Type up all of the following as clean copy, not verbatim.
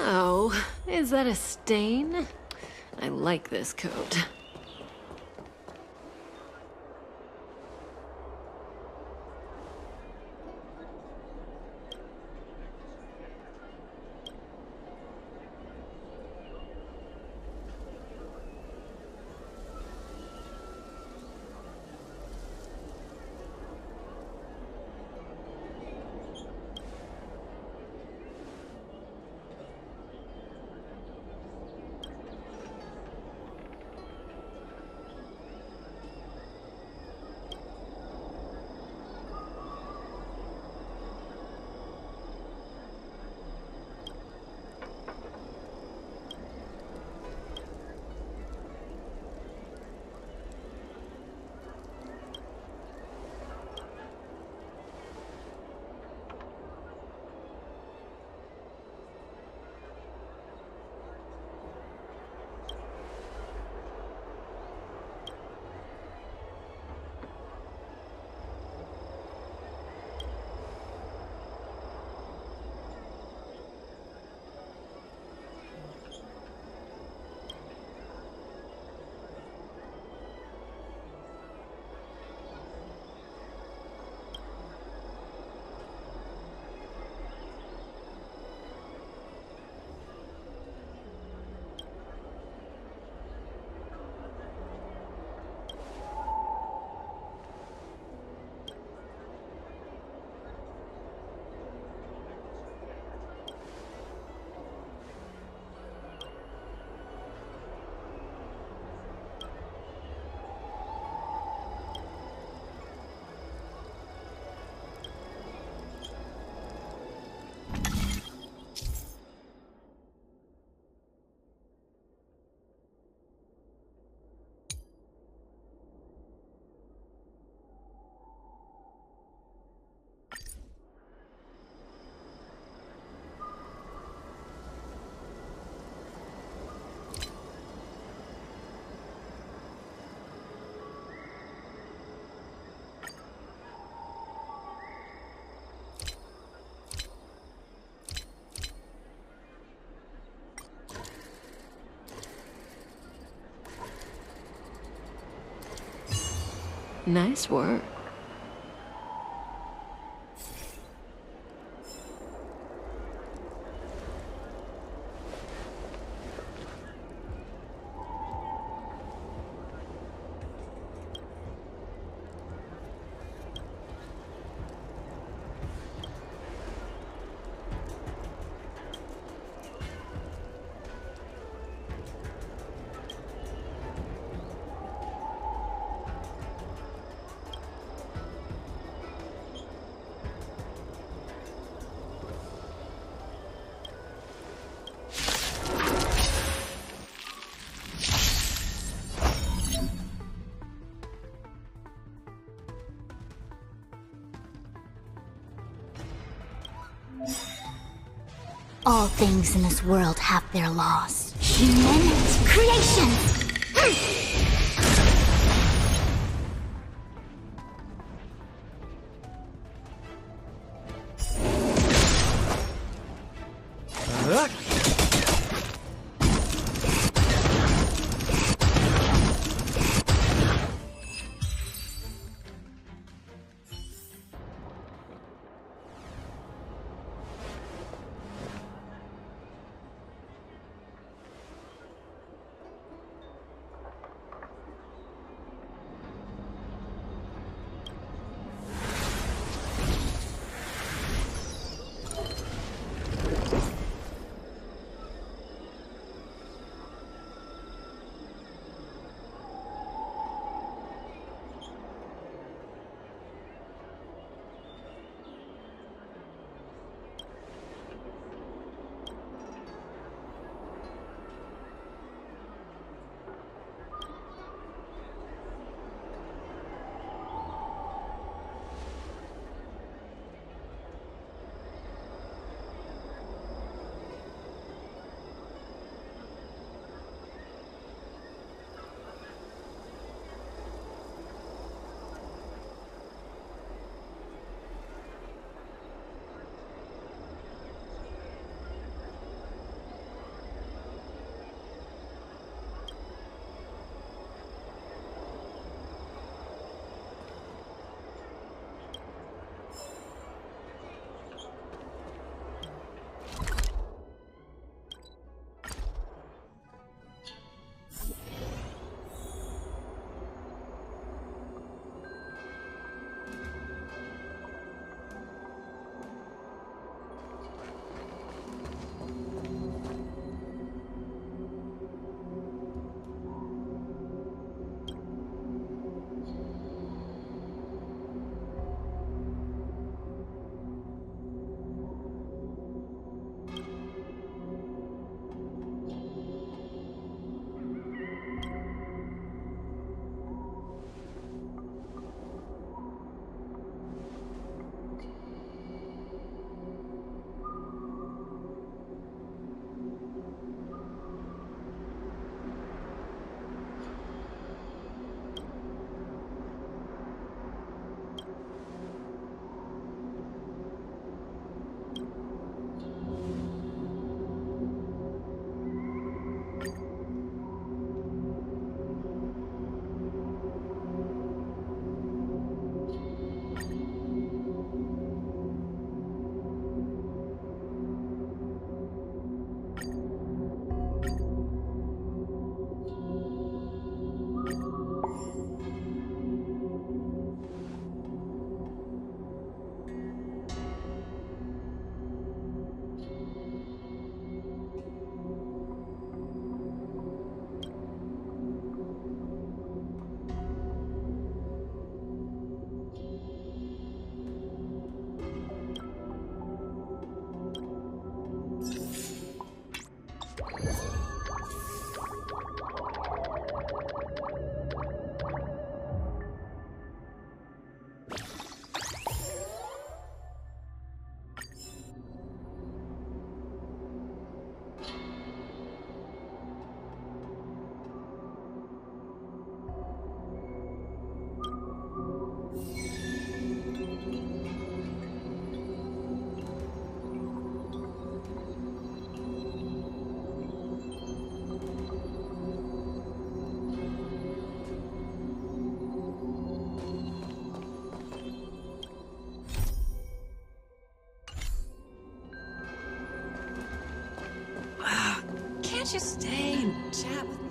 Oh, is that a stain? I like this coat. Nice work. All things in this world have their laws. Human creation! Can't you stay and chat with me?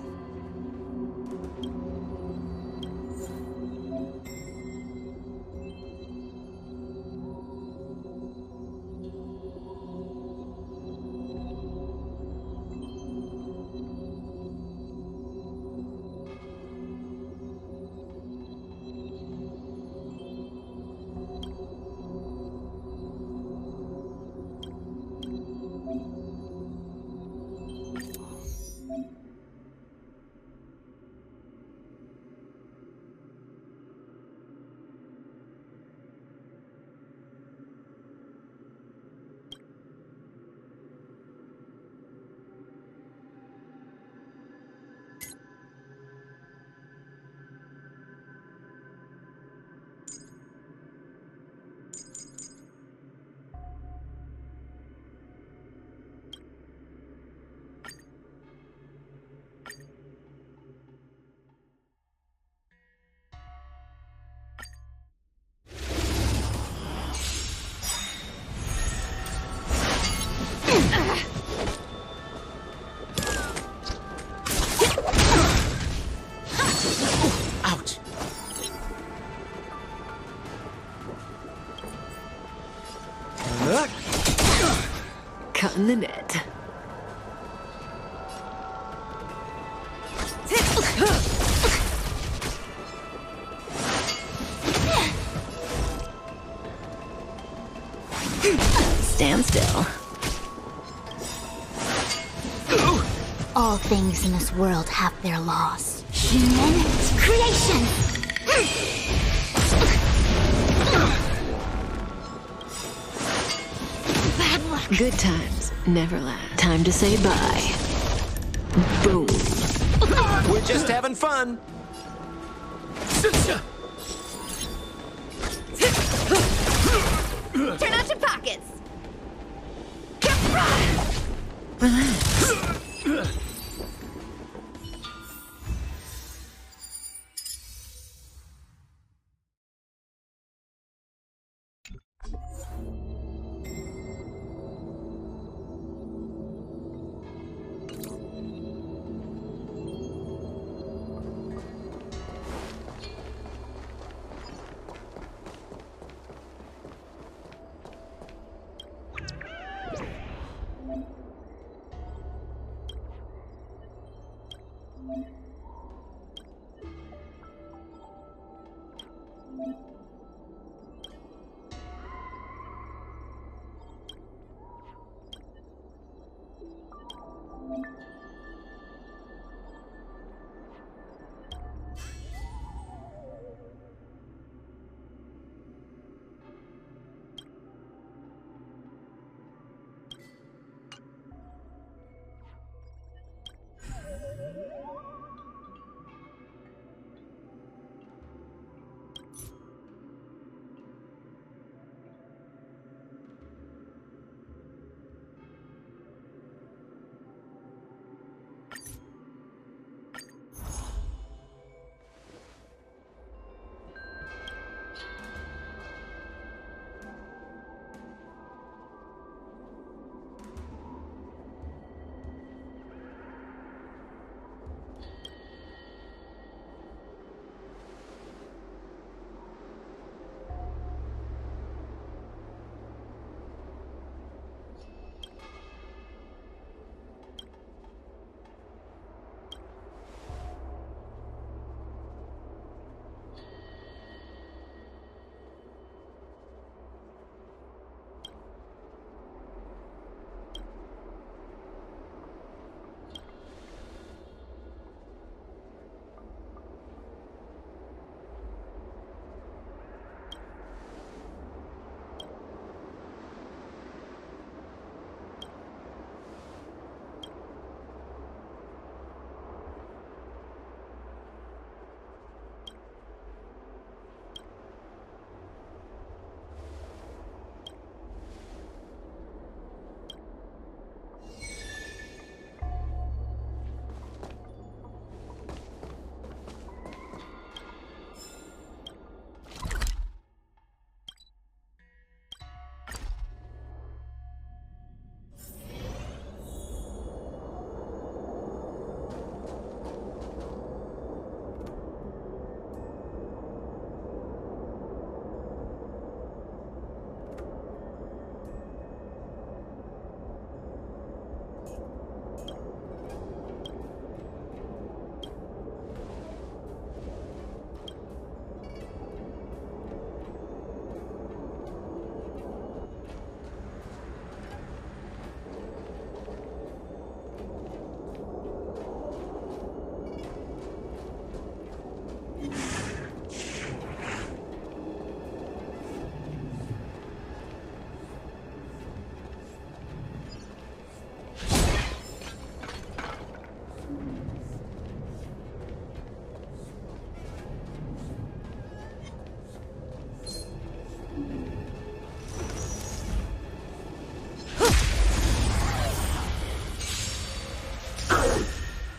Ouch! Cutting the net. Stand still. All things in this world have their laws. Human creation! Bad luck. Good times never last. Time to say bye. Boom. We're just having fun. Turn out your pockets!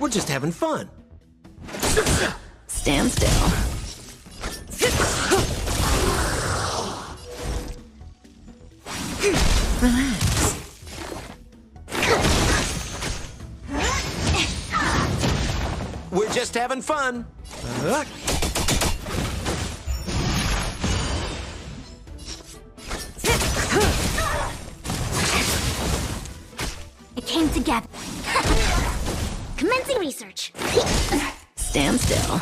We're just having fun. Stand still. Relax. We're just having fun. It came together. Commencing research. Stand still.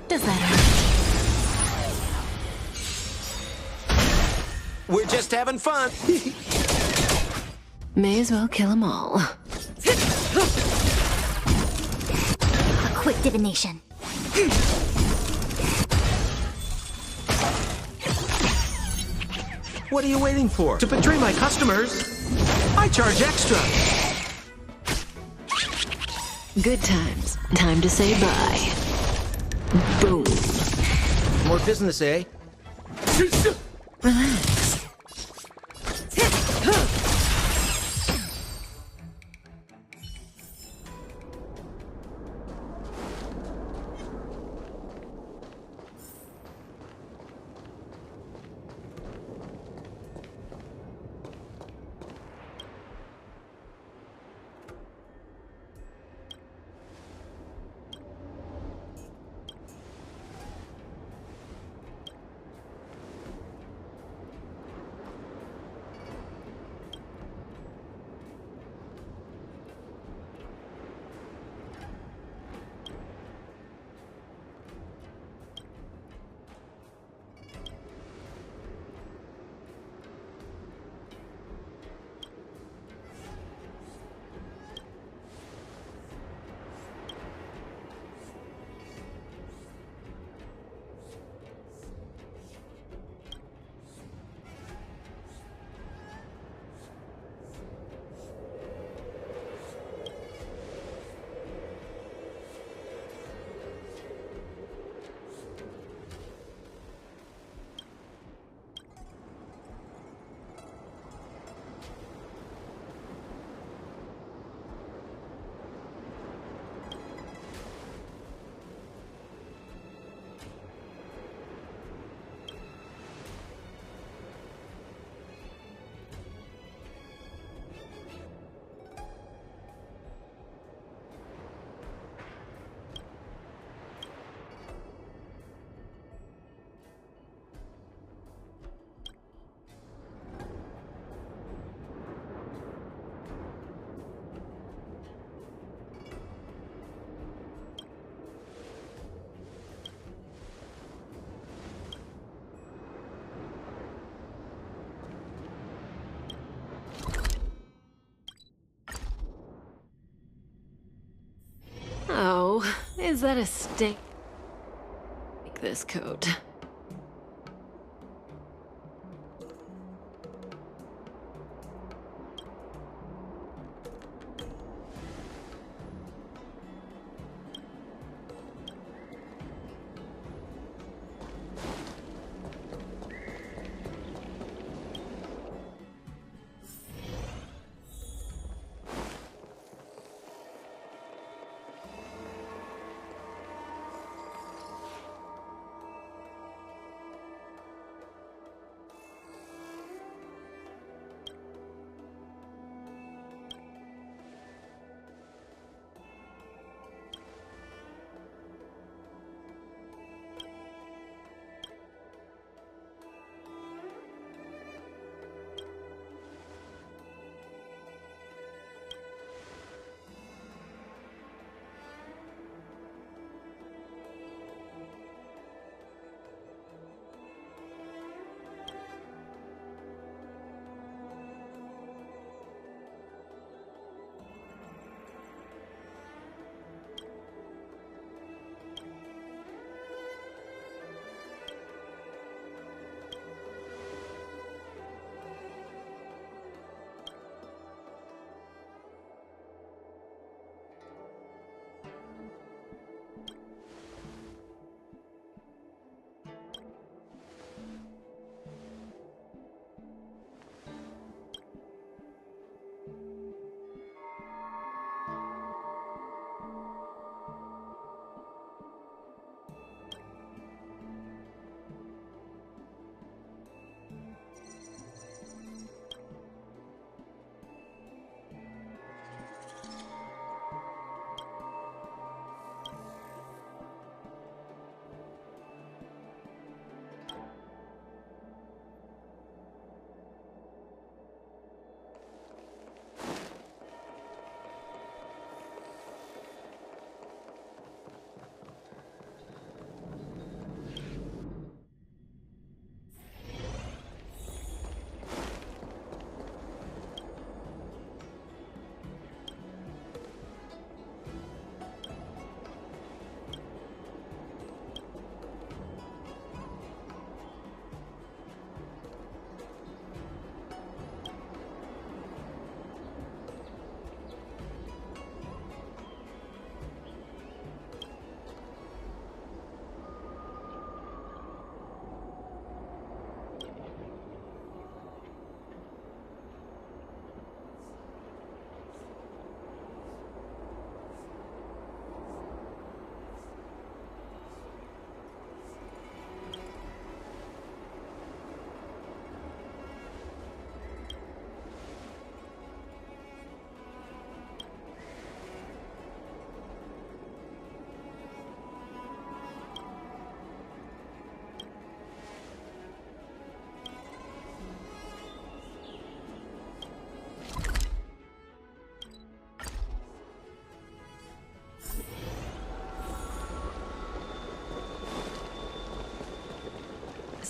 Does that hurt? We're just having fun. May as well kill them all. A quick divination. What are you waiting for? To betray my customers, I charge extra. Good times. Time to say bye. Boom. More business, eh? Relax. Oh, is that a stain? Like this coat.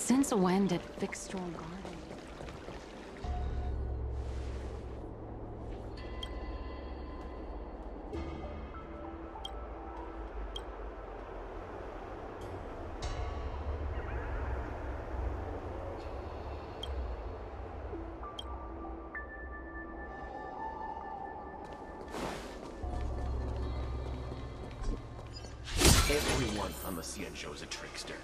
Since when did fixed your garden? Everyone on the CN show is a trickster.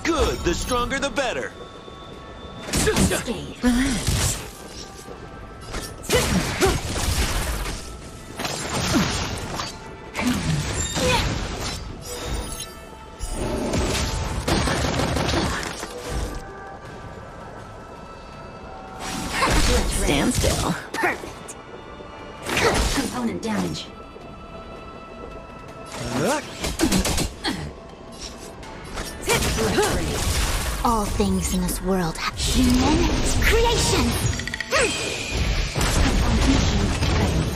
Good, the stronger the better. Stay. Stand still. Perfect. Component damage. All things in this world have human creation. Component machine ready.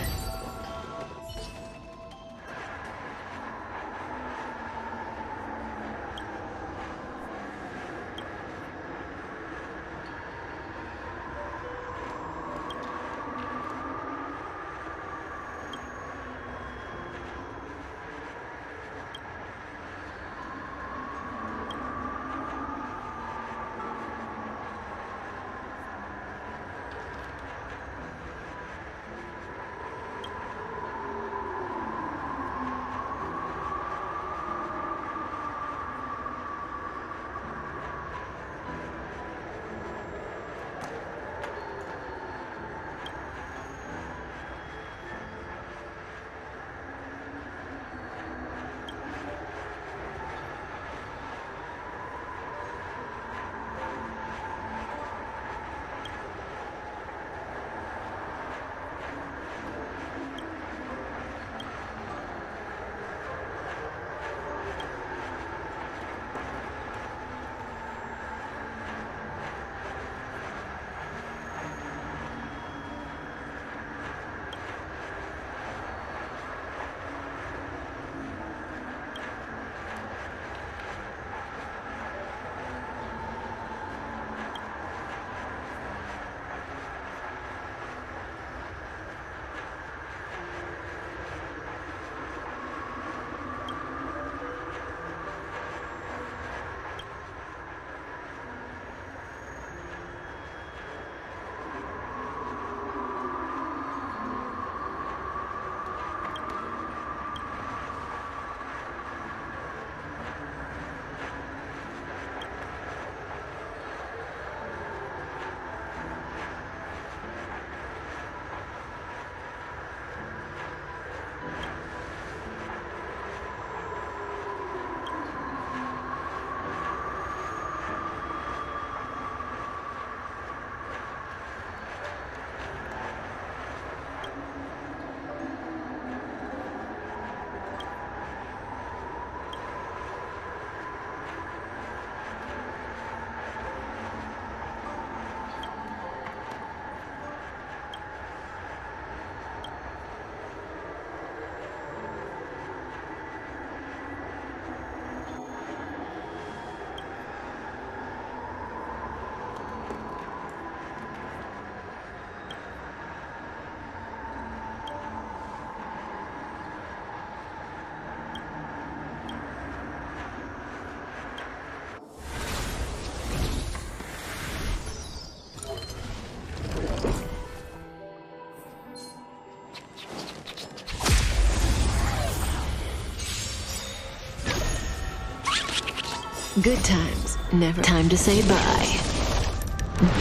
Good times, never time to say bye.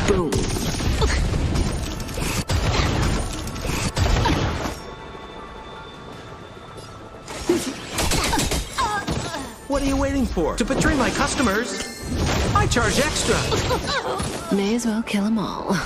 Boom. What are you waiting for? To betray my customers? I charge extra. May as well kill them all.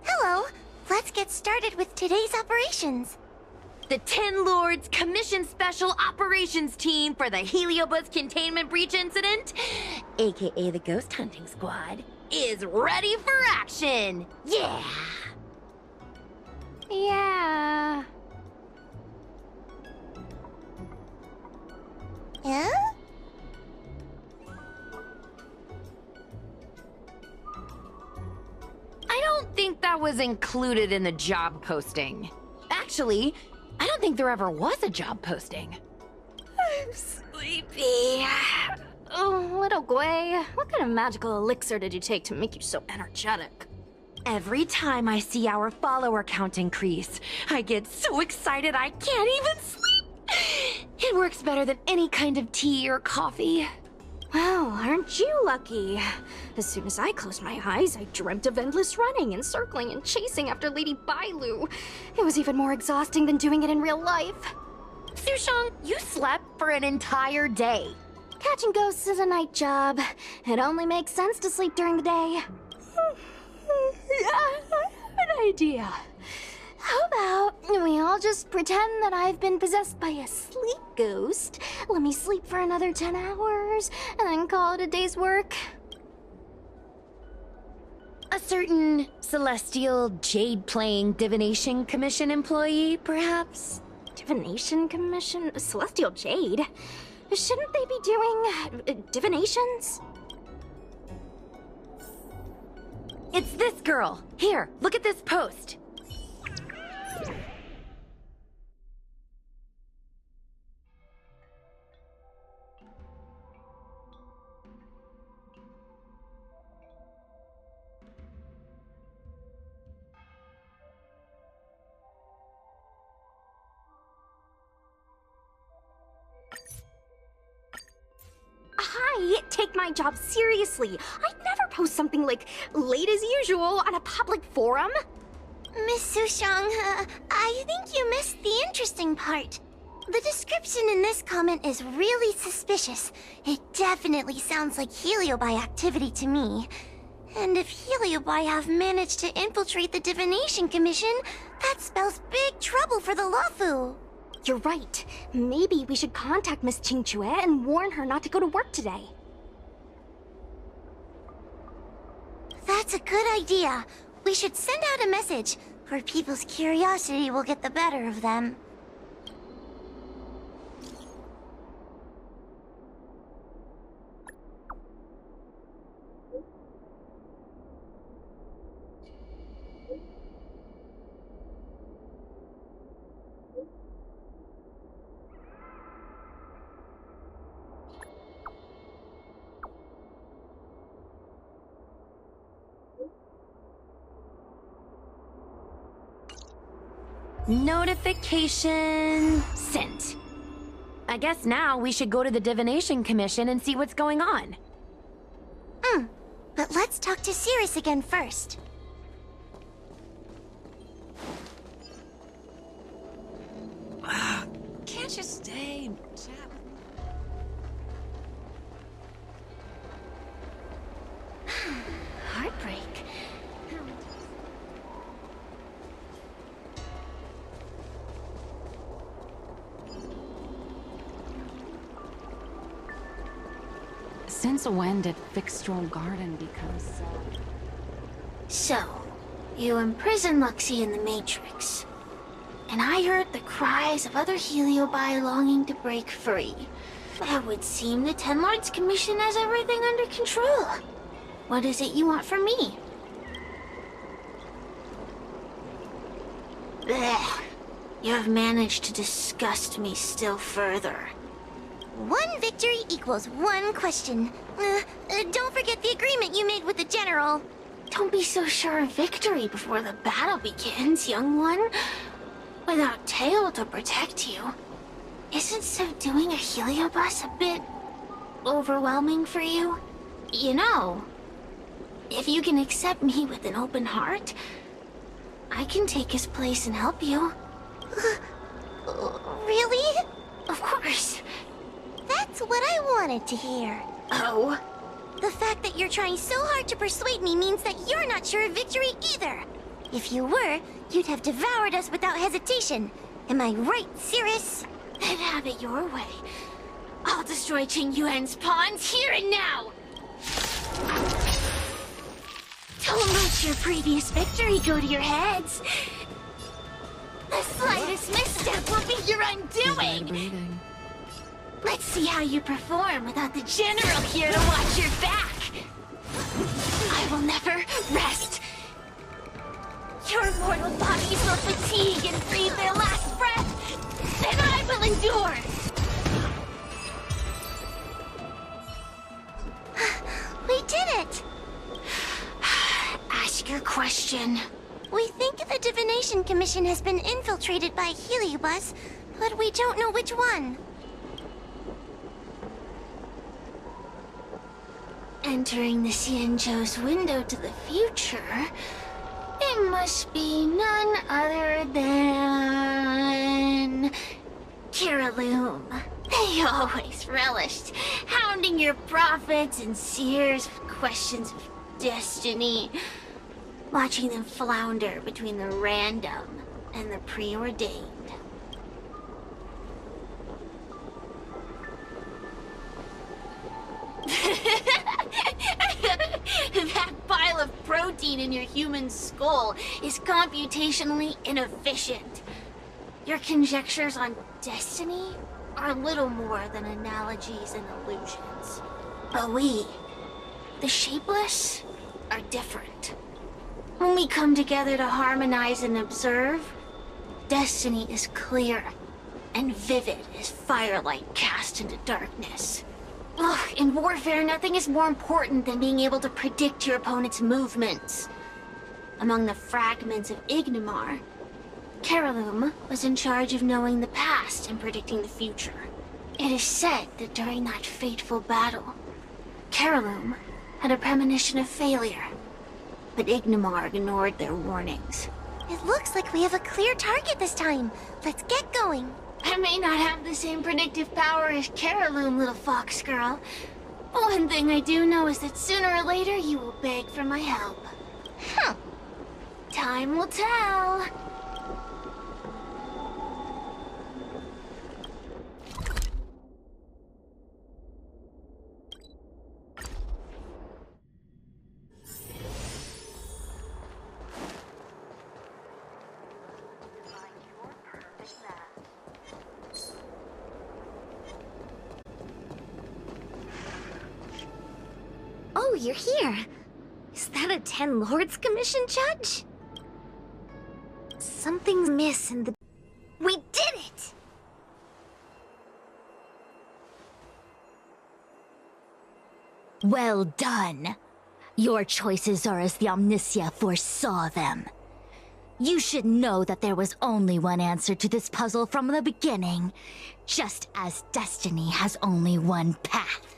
Hello. Let's get started with today's operations. The Ten Lords Commission Special Operations Team for the Heliobus Containment Breach Incident, aka the Ghost Hunting Squad, is ready for action! Yeah! Yeah. Yeah? I don't think that was included in the job posting. Actually, I don't think there ever was a job posting. I'm sleepy. Oh, little Gwei, what kind of magical elixir did you take to make you so energetic? Every time I see our follower count increase, I get so excited I can't even sleep. It works better than any kind of tea or coffee. Well, aren't you lucky? As soon as I closed my eyes, I dreamt of endless running and circling and chasing after Lady Bailu. It was even more exhausting than doing it in real life. Sushang, you slept for an entire day. Catching ghosts is a night job. It only makes sense to sleep during the day. Yeah, I have an idea. How about we all just pretend that I've been possessed by a sleep ghost? Let me sleep for another 10 hours, and then call it a day's work. A certain Celestial Jade-playing Divination Commission employee, perhaps? Divination Commission? Celestial Jade? Shouldn't they be doing divinations? It's this girl. Here, look at this post. I take my job seriously. I'd never post something like late as usual on a public forum. Miss Sushang, I think you missed the interesting part. The description in this comment is really suspicious. It definitely sounds like Heliobi activity to me. And if Heliobi have managed to infiltrate the Divination Commission, that spells big trouble for the Luofu. You're right. Maybe we should contact Miss Qingchue and warn her not to go to work today. That's a good idea. We should send out a message, or people's curiosity will get the better of them. Notification sent. I guess now we should go to the Divination Commission and see what's going on. But let's talk to Cirrus again first. Can't you stay and chat with me? Heartbreak. Since when did Fixstrom Garden become so... So, you imprisoned Luxie in the Matrix. And I heard the cries of other Heliobi longing to break free. It would seem the Ten Lords Commission has everything under control. What is it you want from me? Blech. You have managed to disgust me still further. One victory equals one question. Don't forget the agreement you made with the General. Don't be so sure of victory before the battle begins, young one. Without Tail to protect you, isn't subduing a Heliobus a bit overwhelming for you? You know, if you can accept me with an open heart, I can take his place and help you. Really? Of course. That's what I wanted to hear. Oh? The fact that you're trying so hard to persuade me means that you're not sure of victory either. If you were, you'd have devoured us without hesitation. Am I right, Cirrus? Then have it your way. I'll destroy Qing Yuan's pawns here and now! Don't let your previous victory go to your heads. The slightest misstep will be your undoing! Breathing. Let's see how you perform without the General here to watch your back. I will never rest. Your mortal bodies will fatigue and breathe their last breath. Then I will endure. We did it! Ask your question. We think the Divination Commission has been infiltrated by Heliobus, but we don't know which one. Entering the Xianzhou's window to the future, it must be none other than... Kiraloom. They always relished hounding your prophets and seers with questions of destiny, watching them flounder between the random and the preordained. That pile of protein in your human skull is computationally inefficient. Your conjectures on destiny are little more than analogies and illusions. But we, the Shapeless, are different. When we come together to harmonize and observe, destiny is clear and vivid as firelight cast into darkness. Ugh, in warfare, nothing is more important than being able to predict your opponent's movements. Among the fragments of Ignimar, Kiraloom was in charge of knowing the past and predicting the future. It is said that during that fateful battle, Kiraloom had a premonition of failure, but Ignimar ignored their warnings. It looks like we have a clear target this time. Let's get going. I may not have the same predictive power as Kiraloom, little fox girl. But one thing I do know is that sooner or later you will beg for my help. Time will tell. Oh, you're here. Is that a Ten Lords Commission judge? Something's miss in the... We did it! Well done. Your choices are as the Omnicia foresaw them. You should know that there was only one answer to this puzzle from the beginning, just as destiny has only one path.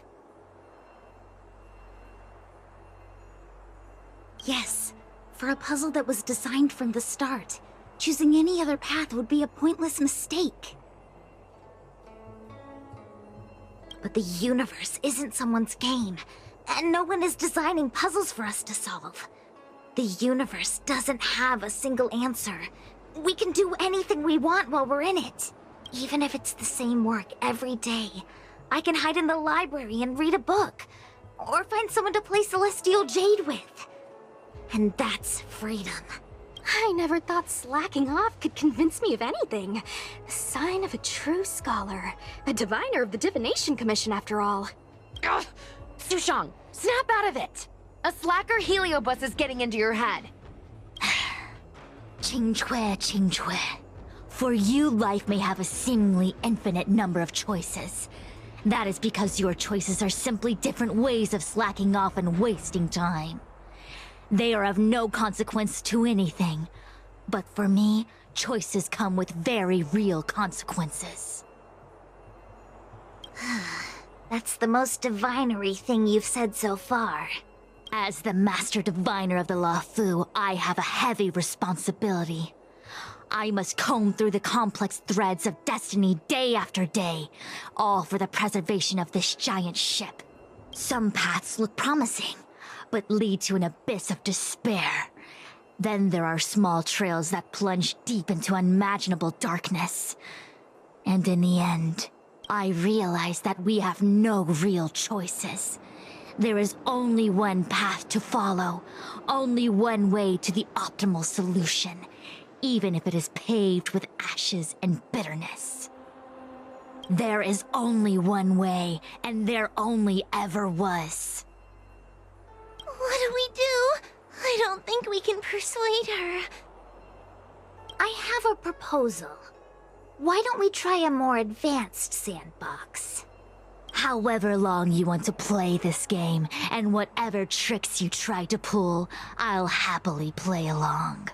Yes, for a puzzle that was designed from the start, choosing any other path would be a pointless mistake. But the universe isn't someone's game, and no one is designing puzzles for us to solve. The universe doesn't have a single answer. We can do anything we want while we're in it. Even if it's the same work every day. I can hide in the library and read a book, or find someone to play Celestial Jade with. And that's freedom. I never thought slacking off could convince me of anything. A sign of a true scholar. A diviner of the Divination Commission, after all. Ugh! Sushang, snap out of it! A slacker Heliobus is getting into your head. Qingque. For you, life may have a seemingly infinite number of choices. That is because your choices are simply different ways of slacking off and wasting time. They are of no consequence to anything. But for me, choices come with very real consequences. That's the most divinery thing you've said so far. As the Master Diviner of the Luofu, I have a heavy responsibility. I must comb through the complex threads of destiny day after day, all for the preservation of this giant ship. Some paths look promising, but lead to an abyss of despair. Then there are small trails that plunge deep into unimaginable darkness. And in the end, I realize that we have no real choices. There is only one path to follow, only one way to the optimal solution, even if it is paved with ashes and bitterness. There is only one way, and there only ever was. What do we do? I don't think we can persuade her. I have a proposal. Why don't we try a more advanced sandbox? However long you want to play this game, and whatever tricks you try to pull, I'll happily play along.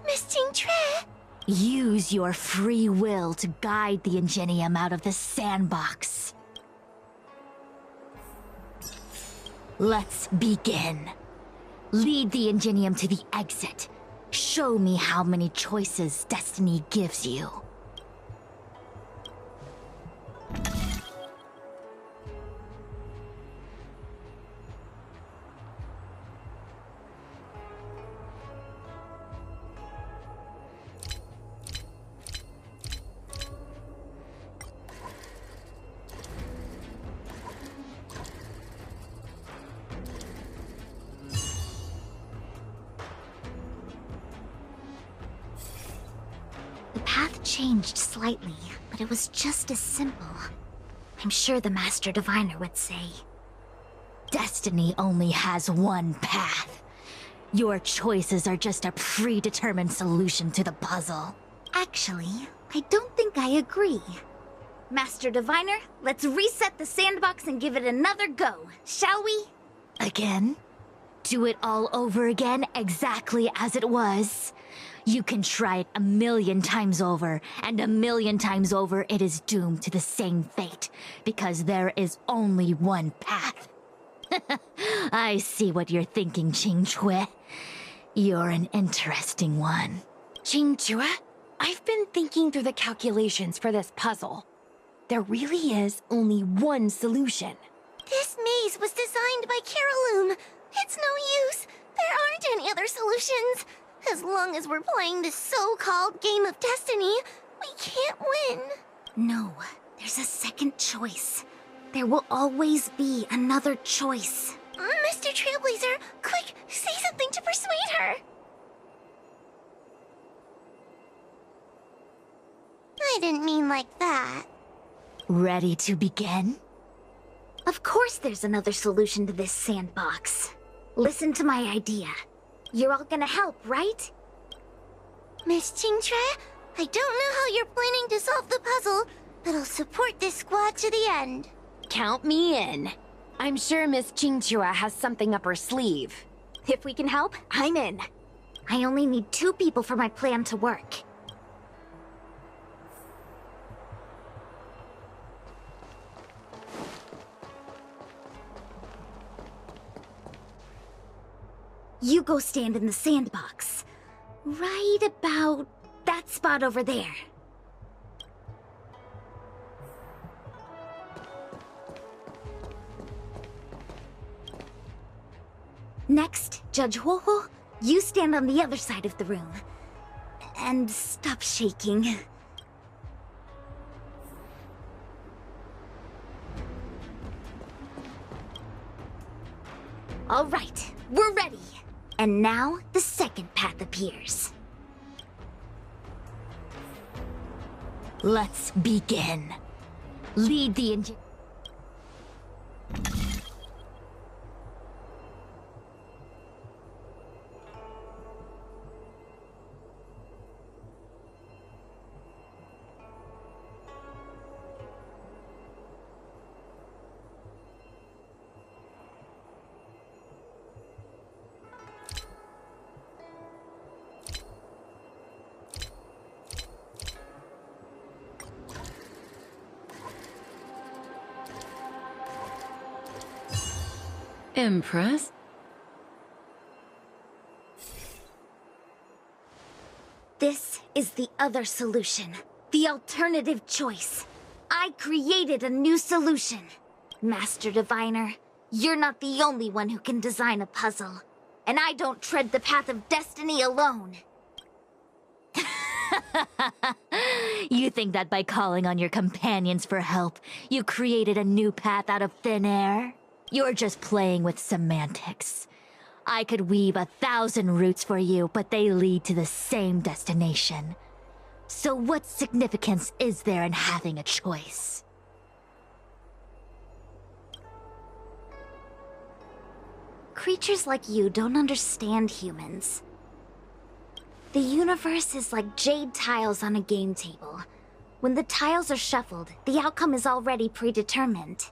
Miss Qingque? Use your free will to guide the Ingenium out of the sandbox. Let's begin. Lead the Ingenium to the exit. Show me how many choices destiny gives you. The path changed slightly, but it was just as simple. I'm sure the Master Diviner would say. Destiny only has one path. Your choices are just a predetermined solution to the puzzle. Actually, I don't think I agree. Master Diviner, let's reset the sandbox and give it another go, shall we? Again? Do it all over again, exactly as it was? You can try it 1,000,000 times over, and 1,000,000 times over it is doomed to the same fate, because there is only one path. I see what you're thinking, Qingque. You're an interesting one. Qingque, I've been thinking through the calculations for this puzzle. There really is only one solution. This maze was designed by Caroloom. It's no use. There aren't any other solutions. As long as we're playing this so-called game of destiny, we can't win. No, there's a second choice. There will always be another choice. Mr. Trailblazer, quick, say something to persuade her. I didn't mean like that. Ready to begin? Of course there's another solution to this sandbox. Listen to my idea. You're all gonna help, right? Miss Qingque, I don't know how you're planning to solve the puzzle, but I'll support this squad to the end. Count me in. I'm sure Miss Qingque has something up her sleeve. If we can help, I'm in. I only need 2 people for my plan to work. You go stand in the sandbox. Right about that spot over there. Next, Judge Huohuo, you stand on the other side of the room. And stop shaking. All right, we're ready. And now, the second path appears. Let's begin. Lead the engine. Impressed? This is the other solution. The alternative choice. I created a new solution. Master Diviner, you're not the only one who can design a puzzle. And I don't tread the path of destiny alone. You think that by calling on your companions for help, you created a new path out of thin air? You're just playing with semantics. I could weave 1,000 routes for you, but they lead to the same destination. So what significance is there in having a choice? Creatures like you don't understand humans. The universe is like jade tiles on a game table. When the tiles are shuffled, the outcome is already predetermined.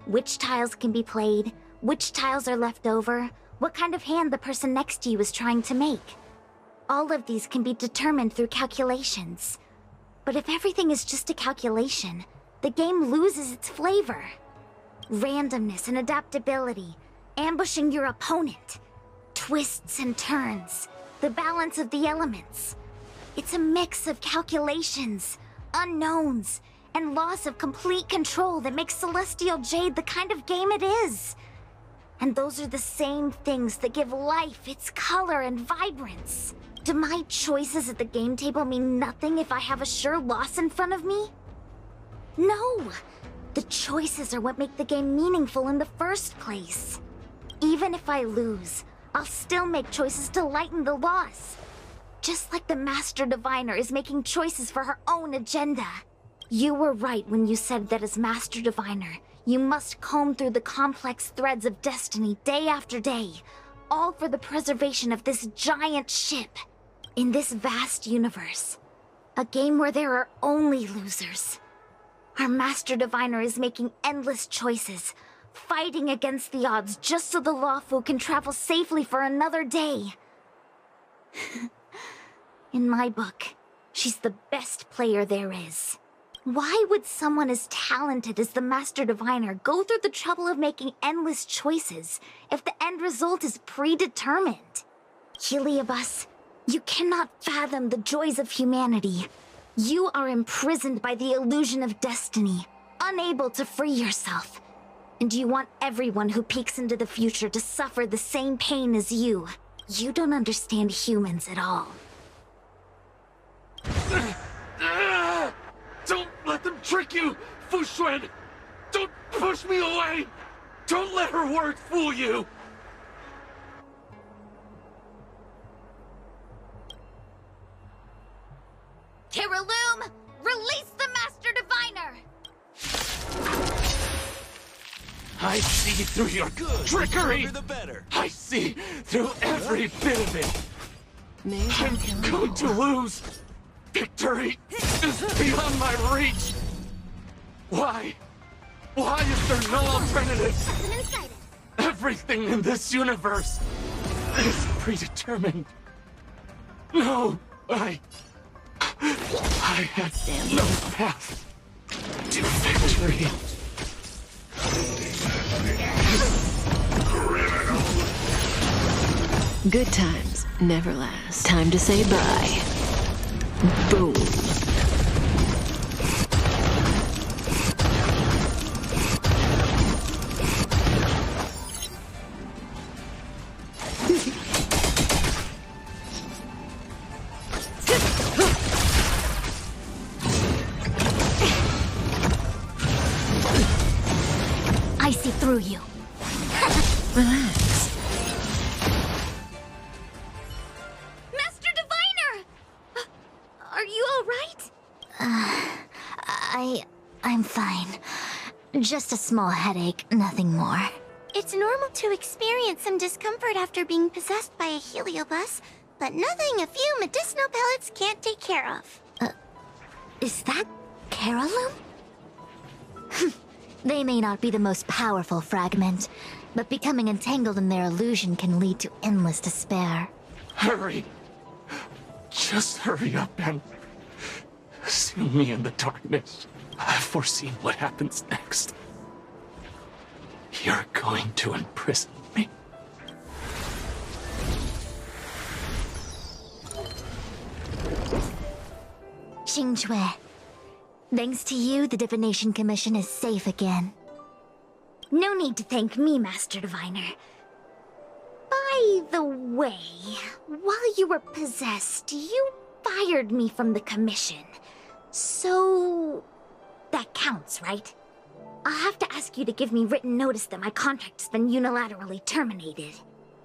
Which tiles can be played, which tiles are left over, what kind of hand the person next to you is trying to make. All of these can be determined through calculations. But if everything is just a calculation, the game loses its flavor. Randomness and adaptability, ambushing your opponent, twists and turns, the balance of the elements. It's a mix of calculations, unknowns, and loss of complete control that makes Celestial Jade the kind of game it is. And those are the same things that give life its color and vibrance. Do my choices at the game table mean nothing if I have a sure loss in front of me? No! The choices are what make the game meaningful in the first place. Even if I lose, I'll still make choices to lighten the loss. Just like the Master Diviner is making choices for her own agenda. You were right when you said that as Master Diviner, you must comb through the complex threads of destiny day after day, all for the preservation of this giant ship. In this vast universe, a game where there are only losers. Our Master Diviner is making endless choices, fighting against the odds just so the Lawfu can travel safely for another day. In my book, she's the best player there is. Why would someone as talented as the Master Diviner go through the trouble of making endless choices if the end result is predetermined? Heliobus, you cannot fathom the joys of humanity. You are imprisoned by the illusion of destiny, unable to free yourself. And you want everyone who peeks into the future to suffer the same pain as you. You don't understand humans at all. Don't let them trick you, Fuxuan! Don't push me away! Don't let her words fool you! Caraloom, release the Master Diviner! I see through your Good. trickery! The stronger the better. I see through every bit of it! Maybe I'm going to lose! Victory is beyond my reach! Why? Why is there no alternative? Everything in this universe is predetermined. No! I had no path to victory. Good times never last. Time to say bye. Boom. I see through you. Relax. Master Diviner! Are you alright? I'm fine. Just a small headache, nothing more. It's normal to experience some discomfort after being possessed by a Heliobus, but nothing a few medicinal pellets can't take care of. Is that Carolum? They may not be the most powerful fragment, but becoming entangled in their illusion can lead to endless despair. Hurry! Just hurry up and seal me in the darkness. I've foreseen what happens next. You're going to imprison me. Xingque, thanks to you, the Divination Commission is safe again. No need to thank me, Master Diviner. By the way, while you were possessed, you fired me from the commission. So... that counts, right? I'll have to ask you to give me written notice that my contract's been unilaterally terminated.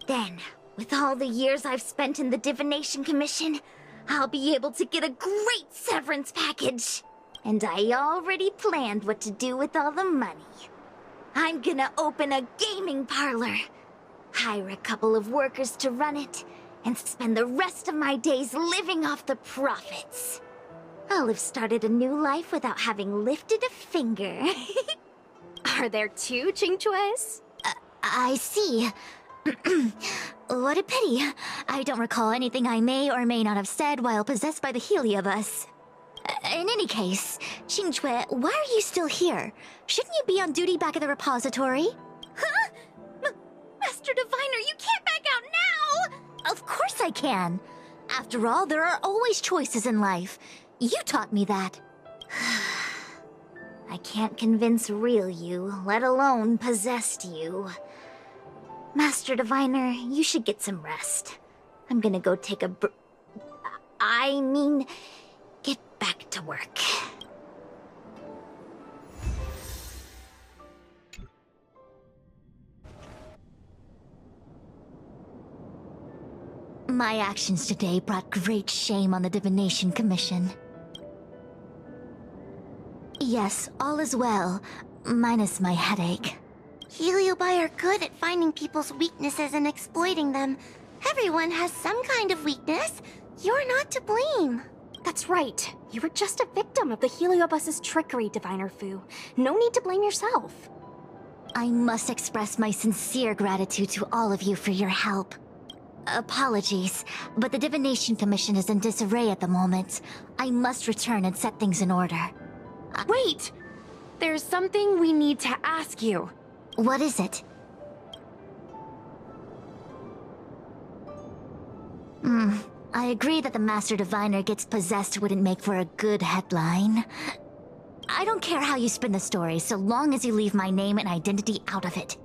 Then, with all the years I've spent in the Divination Commission, I'll be able to get a great severance package. And I already planned what to do with all the money. I'm gonna open a gaming parlor, hire a couple of workers to run it, and spend the rest of my days living off the profits. I'll have started a new life without having lifted a finger. Are there two Xingques? I see. What a pity. I don't recall anything I may or may not have said while possessed by the Heliobus. In any case, Xingque, why are you still here? Shouldn't you be on duty back at the repository? Huh? Master Diviner, you can't back out now! Of course I can. After all, there are always choices in life. You taught me that. I can't convince real you, let alone possessed you. Master Diviner, you should get some rest. I'm gonna go take a get back to work. My actions today brought great shame on the Divination Commission. Yes, all is well, minus my headache. Heliobi are good at finding people's weaknesses and exploiting them. Everyone has some kind of weakness. You're not to blame. That's right. You were just a victim of the Heliobus's trickery, Diviner Fu. No need to blame yourself. I must express my sincere gratitude to all of you for your help. Apologies, but the Divination Commission is in disarray at the moment. I must return and set things in order. Wait! There's something we need to ask you. What is it? I agree that the Master Diviner gets possessed wouldn't make for a good headline. I don't care how you spin the story, so long as you leave my name and identity out of it.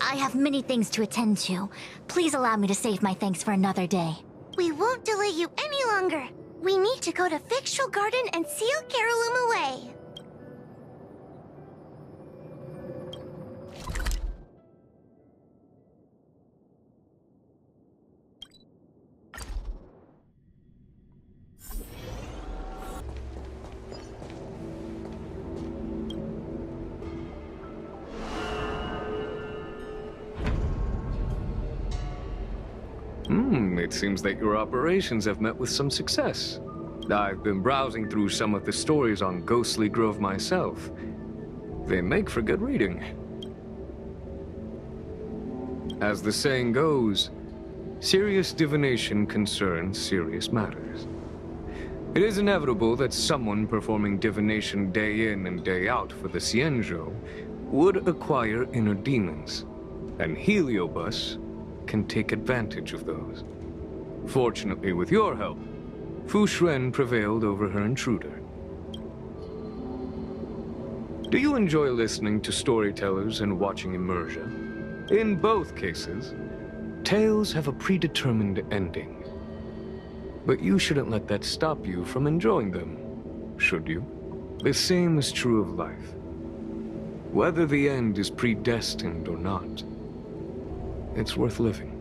I have many things to attend to. Please allow me to save my thanks for another day. We won't delay you any longer. We need to go to Fictional Garden and seal Carolum away. It seems that your operations have met with some success. I've been browsing through some of the stories on Ghostly Grove myself. They make for good reading. As the saying goes, serious divination concerns serious matters. It is inevitable that someone performing divination day in and day out for the Xianzhou would acquire inner demons, and Heliobus can take advantage of those. Fortunately, with your help, Fu Shren prevailed over her intruder. Do you enjoy listening to storytellers and watching immersion? In both cases, tales have a predetermined ending. But you shouldn't let that stop you from enjoying them, should you? The same is true of life. Whether the end is predestined or not, it's worth living.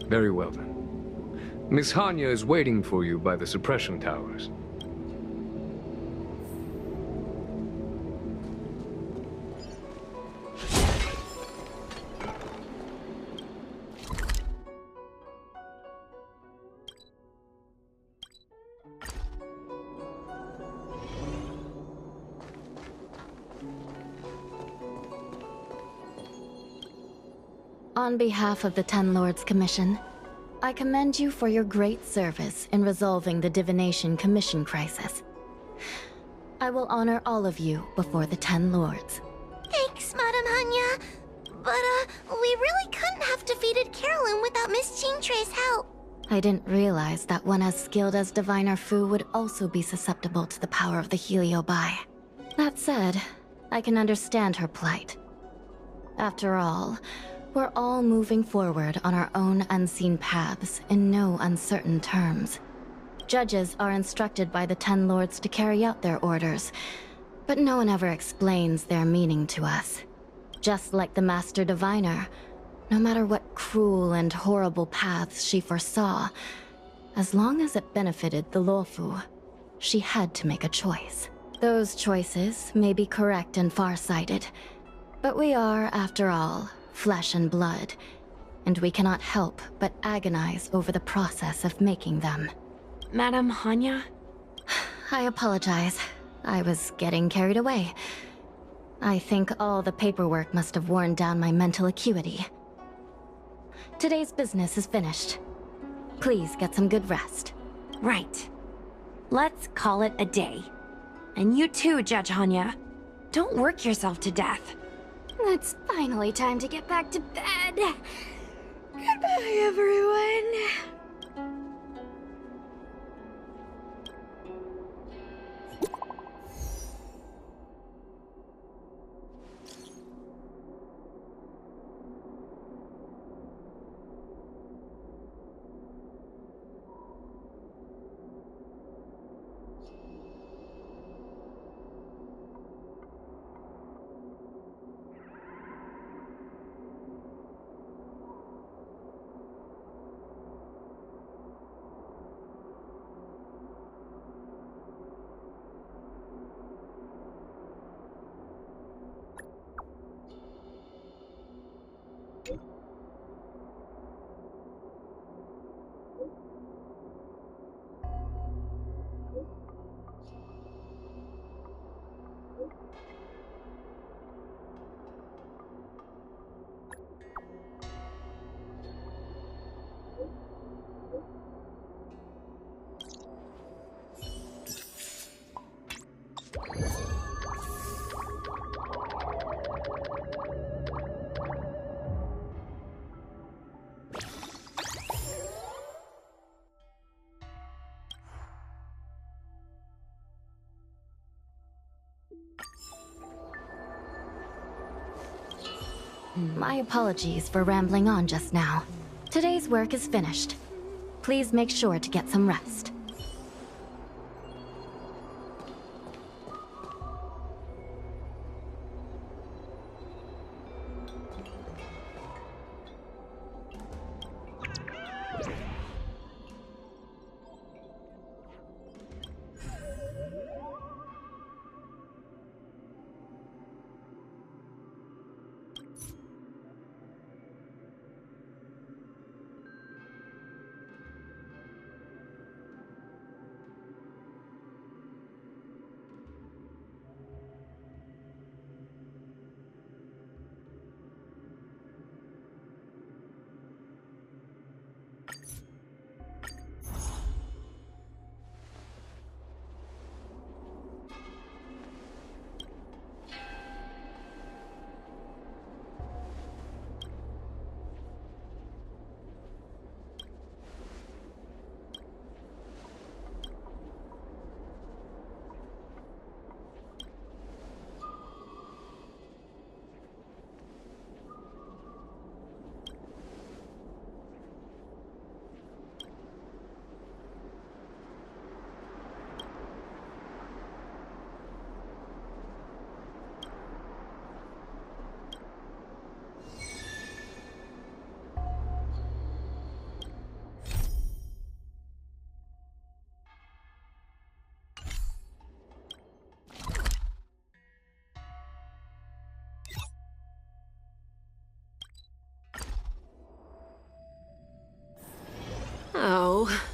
Very well then. Miss Hanya is waiting for you by the suppression towers. On behalf of the Ten Lords Commission, I commend you for your great service in resolving the Divination Commission crisis. I will honor all of you before the Ten Lords. Thanks, Madame Hanya. But, we really couldn't have defeated Carolyn without Miss Qingtrei's help. I didn't realize that one as skilled as Diviner Fu would also be susceptible to the power of the Heliobi. That said, I can understand her plight. After all, we're all moving forward on our own unseen paths in no uncertain terms. Judges are instructed by the Ten Lords to carry out their orders, but no one ever explains their meaning to us. Just like the Master Diviner, no matter what cruel and horrible paths she foresaw, as long as it benefited the Luofu, she had to make a choice. Those choices may be correct and far-sighted, but we are, after all, flesh and blood, and we cannot help but agonize over the process of making them. Madame Hanya? I apologize. I was getting carried away. I think all the paperwork must have worn down my mental acuity. Today's business is finished. Please get some good rest. Right. Let's call it a day. And you too, Judge Hanya. Don't work yourself to death. It's finally time to get back to bed. Goodbye, everyone. My apologies for rambling on just now. Today's work is finished. Please make sure to get some rest.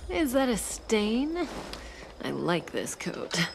is that a stain? I like this coat.